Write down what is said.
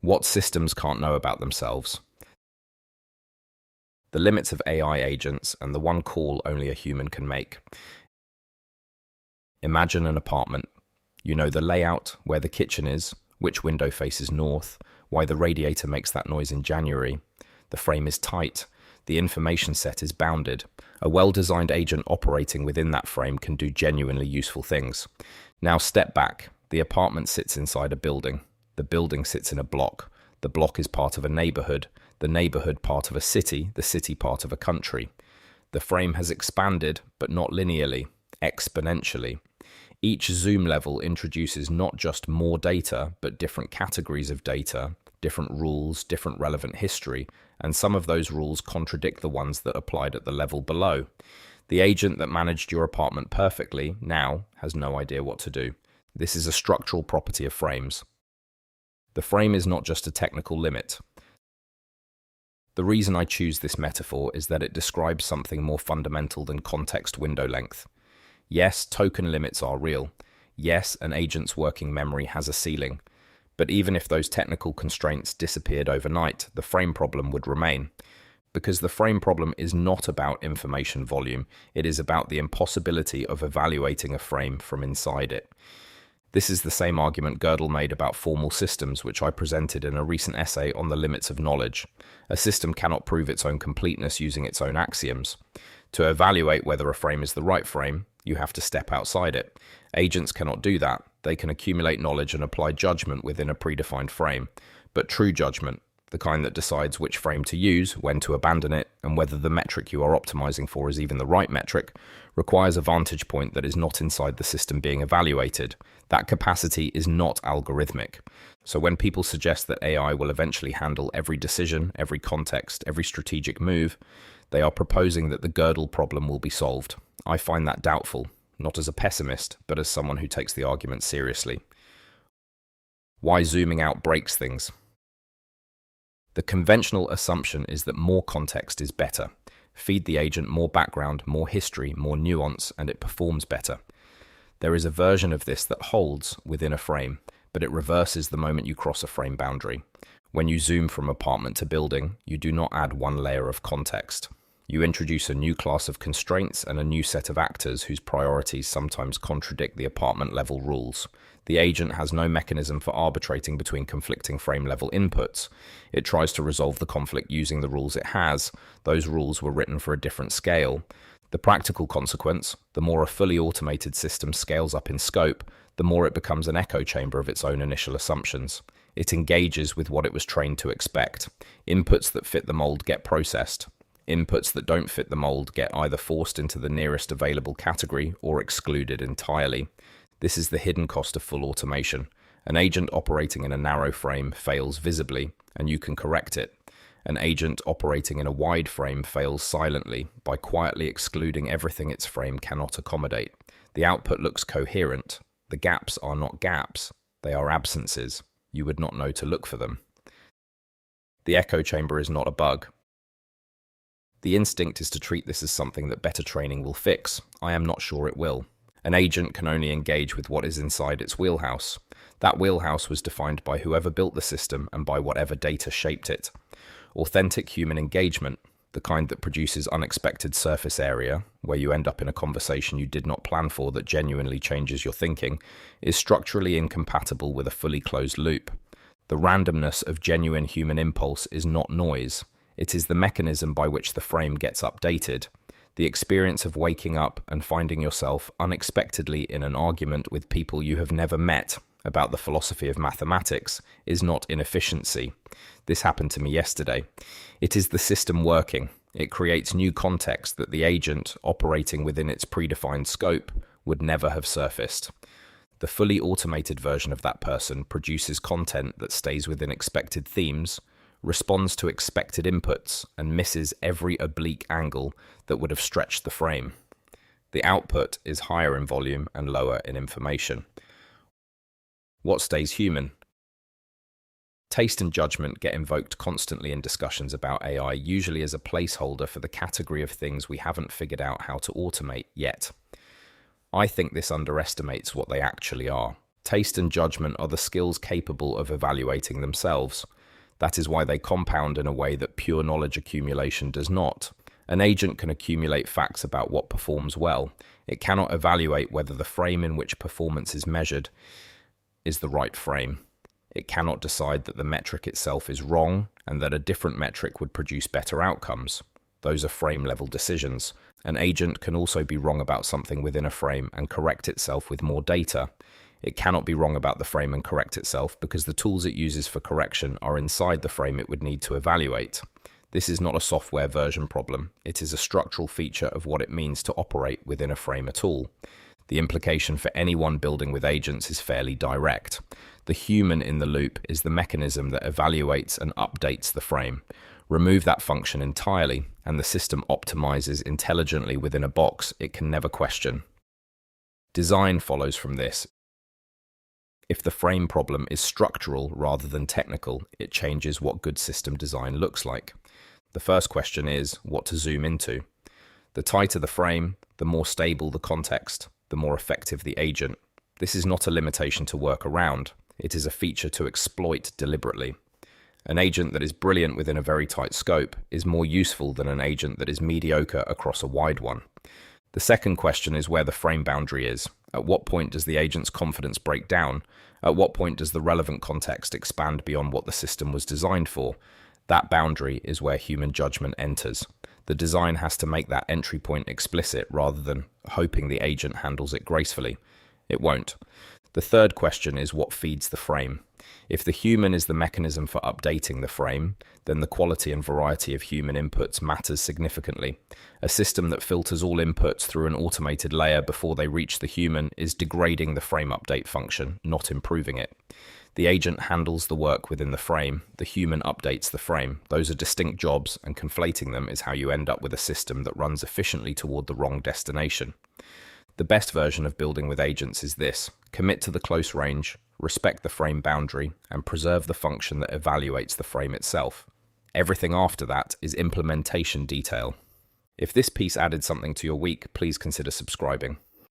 What systems can't know about themselves? The limits of AI agents and the one call only a human can make. Imagine an apartment. You know the layout, where the kitchen is, which window faces north, why the radiator makes that noise in January. The frame is tight. The information set is bounded. A well-designed agent operating within that frame can do genuinely useful things. Now step back. The apartment sits inside a building. The building sits in a block. The block is part of a neighbourhood. The neighbourhood part of a city. The city part of a country. The frame has expanded, but not linearly, exponentially. Each zoom level introduces not just more data, but different categories of data, different rules, different relevant history, and some of those rules contradict the ones that applied at the level below. The agent that managed your apartment perfectly now has no idea what to do. This is a structural property of frames. The frame is not just a technical limit. The reason I choose this metaphor is that it describes something more fundamental than context window length. Yes, token limits are real. Yes, an agent's working memory has a ceiling. But even if those technical constraints disappeared overnight, the frame problem would remain. Because the frame problem is not about information volume, it is about the impossibility of evaluating a frame from inside it. This is the same argument Gödel made about formal systems, which I presented in a recent essay on the limits of knowledge. A system cannot prove its own completeness using its own axioms. To evaluate whether a frame is the right frame, you have to step outside it. Agents cannot do that. They can accumulate knowledge and apply judgment within a predefined frame. But true judgment, the kind that decides which frame to use, when to abandon it, and whether the metric you are optimizing for is even the right metric, requires a vantage point that is not inside the system being evaluated. That capacity is not algorithmic. So when people suggest that AI will eventually handle every decision, every context, every strategic move, they are proposing that the Gödel problem will be solved. I find that doubtful, not as a pessimist, but as someone who takes the argument seriously. Why zooming out breaks things? The conventional assumption is that more context is better. Feed the agent more background, more history, more nuance, and it performs better. There is a version of this that holds within a frame, but it reverses the moment you cross a frame boundary. When you zoom from apartment to building, you do not add one layer of context. You introduce a new class of constraints and a new set of actors whose priorities sometimes contradict the apartment level rules. The agent has no mechanism for arbitrating between conflicting frame level inputs. It tries to resolve the conflict using the rules it has. Those rules were written for a different scale. The practical consequence, the more a fully automated system scales up in scope, the more it becomes an echo chamber of its own initial assumptions. It engages with what it was trained to expect. Inputs that fit the mold get processed. Inputs that don't fit the mold get either forced into the nearest available category or excluded entirely. This is the hidden cost of full automation. An agent operating in a narrow frame fails visibly, and you can correct it. An agent operating in a wide frame fails silently by quietly excluding everything its frame cannot accommodate. The output looks coherent. The gaps are not gaps. They are absences. You would not know to look for them. The echo chamber is not a bug. The instinct is to treat this as something that better training will fix. I am not sure it will. An agent can only engage with what is inside its wheelhouse. That wheelhouse was defined by whoever built the system and by whatever data shaped it. Authentic human engagement, the kind that produces unexpected surface area, where you end up in a conversation you did not plan for that genuinely changes your thinking, is structurally incompatible with a fully closed loop. The randomness of genuine human impulse is not noise. It is the mechanism by which the frame gets updated. The experience of waking up and finding yourself unexpectedly in an argument with people you have never met about the philosophy of mathematics is not inefficiency. This happened to me yesterday. It is the system working. It creates new context that the agent, operating within its predefined scope, would never have surfaced. The fully automated version of that person produces content that stays within expected themes, responds to expected inputs, and misses every oblique angle that would have stretched the frame. The output is higher in volume and lower in information. What stays human? Taste and judgment get invoked constantly in discussions about AI, usually as a placeholder for the category of things we haven't figured out how to automate yet. I think this underestimates what they actually are. Taste and judgment are the skills capable of evaluating themselves. That is why they compound in a way that pure knowledge accumulation does not. An agent can accumulate facts about what performs well. It cannot evaluate whether the frame in which performance is measured is the right frame. It cannot decide that the metric itself is wrong and that a different metric would produce better outcomes. Those are frame-level decisions. An agent can also be wrong about something within a frame and correct itself with more data. It cannot be wrong about the frame and correct itself because the tools it uses for correction are inside the frame it would need to evaluate. This is not a software version problem. It is a structural feature of what it means to operate within a frame at all. The implication for anyone building with agents is fairly direct. The human in the loop is the mechanism that evaluates and updates the frame. Remove that function entirely, and the system optimizes intelligently within a box it can never question. Design follows from this. If the frame problem is structural rather than technical, it changes what good system design looks like. The first question is what to zoom into. The tighter the frame, the more stable the context, the more effective the agent. This is not a limitation to work around. It is a feature to exploit deliberately. An agent that is brilliant within a very tight scope is more useful than an agent that is mediocre across a wide one. The second question is where the frame boundary is. At what point does the agent's confidence break down? At what point does the relevant context expand beyond what the system was designed for? That boundary is where human judgment enters. The design has to make that entry point explicit rather than hoping the agent handles it gracefully. It won't. The third question is what feeds the frame. If the human is the mechanism for updating the frame, then the quality and variety of human inputs matters significantly. A system that filters all inputs through an automated layer before they reach the human is degrading the frame update function, not improving it. The agent handles the work within the frame, the human updates the frame. Those are distinct jobs, and conflating them is how you end up with a system that runs efficiently toward the wrong destination. The best version of building with agents is this: commit to the close range, respect the frame boundary, and preserve the function that evaluates the frame itself. Everything after that is implementation detail. If this piece added something to your week, please consider subscribing.